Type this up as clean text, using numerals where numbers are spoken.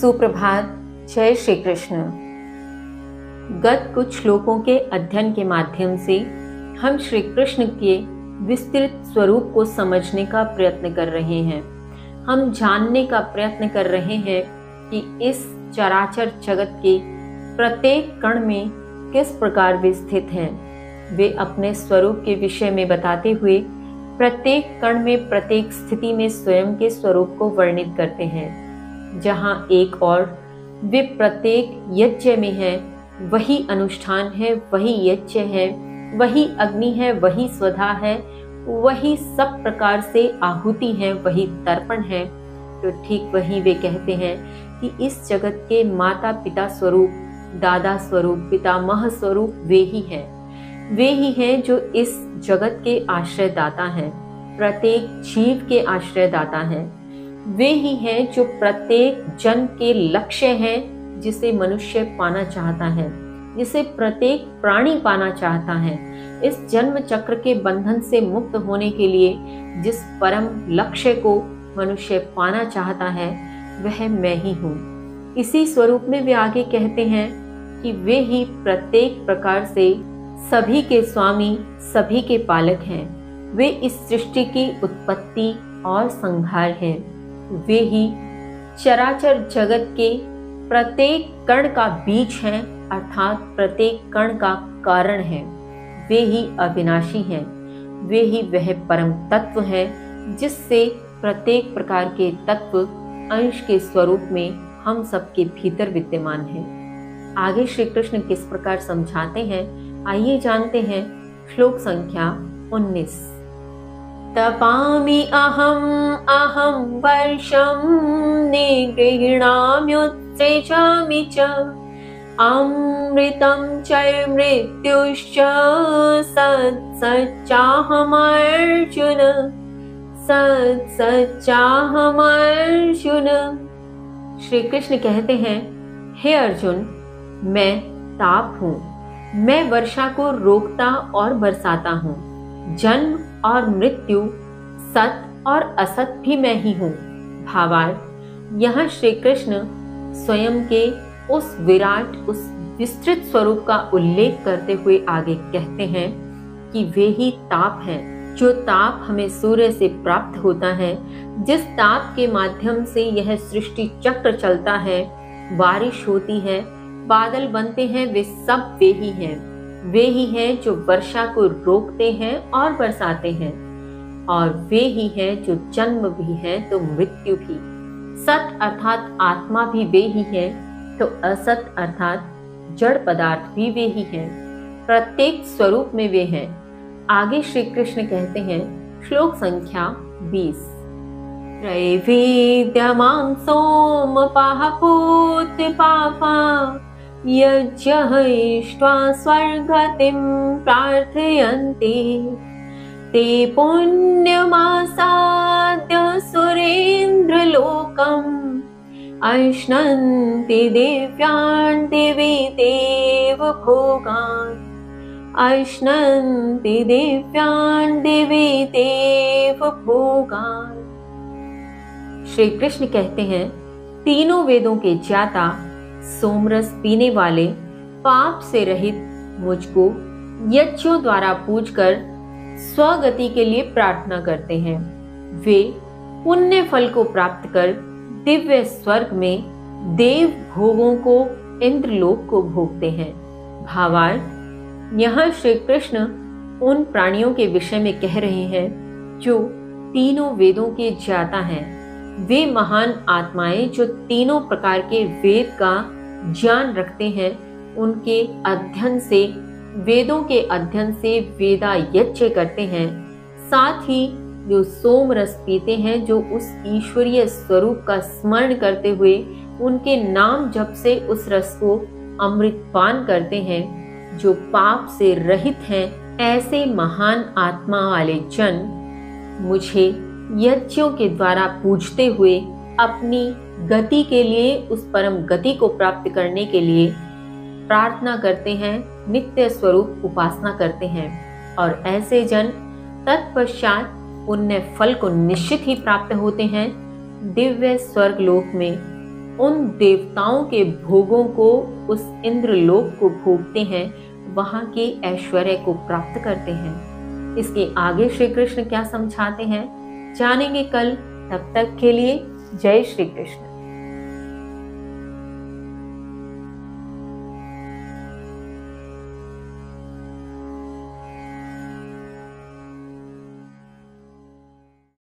सुप्रभात। जय श्री कृष्ण। गत कुछ श्लोकों के अध्ययन के माध्यम से हम श्री कृष्ण के विस्तृत स्वरूप को समझने का प्रयत्न कर रहे हैं। हम जानने का प्रयत्न कर रहे हैं कि इस चराचर जगत के प्रत्येक कण में किस प्रकार वे स्थित हैं। वे अपने स्वरूप के विषय में बताते हुए प्रत्येक कण में प्रत्येक स्थिति में स्वयं के स्वरूप को वर्णित करते हैं। जहाँ एक और वे प्रत्येक यज्ञ में है, वही अनुष्ठान है, वही यज्ञ है, वही अग्नि है, वही स्वधा है, वही सब प्रकार से आहुति है, वही तर्पण है। तो ठीक वही वे कहते हैं कि इस जगत के माता पिता स्वरूप, दादा स्वरूप, पितामह स्वरूप वे ही हैं। वे ही हैं जो इस जगत के आश्रयदाता हैं, प्रत्येक जीव के आश्रयदाता हैं। वे ही हैं जो प्रत्येक जन के लक्ष्य हैं, जिसे मनुष्य पाना चाहता है, जिसे प्रत्येक प्राणी पाना चाहता है। इस जन्म चक्र के बंधन से मुक्त होने के लिए जिस परम लक्ष्य को मनुष्य पाना चाहता है, वह मैं ही हूँ। इसी स्वरूप में वे आगे कहते हैं कि वे ही प्रत्येक प्रकार से सभी के स्वामी, सभी के पालक हैं। वे इस सृष्टि की उत्पत्ति और संहार हैं। वे ही चराचर जगत के प्रत्येक कण का बीज हैं, अर्थात प्रत्येक कण का कारण है। वे ही अविनाशी हैं। वे ही वह परम तत्व है जिससे प्रत्येक प्रकार के तत्व अंश के स्वरूप में हम सबके भीतर विद्यमान हैं। आगे श्री कृष्ण किस प्रकार समझाते हैं, आइए जानते हैं। श्लोक संख्या 19। तपामि अहं वर्षं निगृह्णाम्युत्सृजामि च अमृतं च मृत्युश्च सत्सच्चाहमर्जुन सत्सच्चाहमर्जुन। श्री कृष्ण कहते हैं, हे अर्जुन, मैं ताप हूँ। मैं वर्षा को रोकता और बरसाता हूँ। जन्म और मृत्यु, सत और असत भी मैं ही हूँ। भावार्थ, यहाँ श्री कृष्ण स्वयं के उस विराट, उस विस्तृत स्वरूप का उल्लेख करते हुए आगे कहते हैं कि वे ही ताप हैं। जो ताप हमें सूर्य से प्राप्त होता है, जिस ताप के माध्यम से यह सृष्टि चक्र चलता है, बारिश होती है, बादल बनते हैं, वे सब वे ही हैं। वे ही हैं जो वर्षा को रोकते हैं और बरसाते हैं। और वे ही हैं जो जन्म भी है तो मृत्यु भी। सत अर्थात आत्मा भी वे ही है, तो असत अर्थात जड़ पदार्थ भी वे ही हैं। प्रत्येक स्वरूप में वे हैं। आगे श्री कृष्ण कहते हैं, श्लोक संख्या 20। त्रैवेद्यमां सोमपाः पूत पापा यज्ञहिष्ट्वा स्वर्गतिं प्रार्थयन्ति ते पुण्यमासाद्य सुरेन्द्रलोकम् अश्नन्ति दिव्यान् दिवि देव भोगान् अश्नन्ति दिव्यान् दिवि देव भोगान्। श्री कृष्ण कहते हैं, तीनों वेदों के ज्ञाता, सोमरस पीने वाले, पाप से रहित मुझको यज्ञों द्वारा पूजकर स्वगति के लिए प्रार्थना करते हैं। वे पुण्य फल को प्राप्त कर दिव्य स्वर्ग में देव भोगों को, इंद्रलोक को भोगते हैं। भावार्थ, यहाँ श्री कृष्ण उन प्राणियों के विषय में कह रहे हैं जो तीनों वेदों के ज्ञाता हैं। वे महान आत्माएं जो तीनों प्रकार के वेद का ज्ञान रखते हैं, उनके अध्ययन से, वेदों के अध्ययन से वेदा यज्ञ करते हैं। साथ ही जो सोम रस पीते हैं, जो उस ईश्वरीय स्वरूप का स्मरण करते हुए उनके नाम जप से उस रस को अमृतपान करते हैं, जो पाप से रहित हैं, ऐसे महान आत्मा वाले जन मुझे यज्ञों के द्वारा पूजते हुए अपनी गति के लिए, उस परम गति को प्राप्त करने के लिए प्रार्थना करते हैं, नित्य स्वरूप उपासना करते हैं। और ऐसे जन तत्पश्चात पुण्य फल को निश्चित ही प्राप्त होते हैं। दिव्य स्वर्ग लोक में उन देवताओं के भोगों को, उस इंद्रलोक को भोगते हैं, वहां के ऐश्वर्य को प्राप्त करते हैं। इसके आगे श्री कृष्ण क्या समझाते हैं जानेंगे कल। तब तक के लिए जय श्री कृष्ण।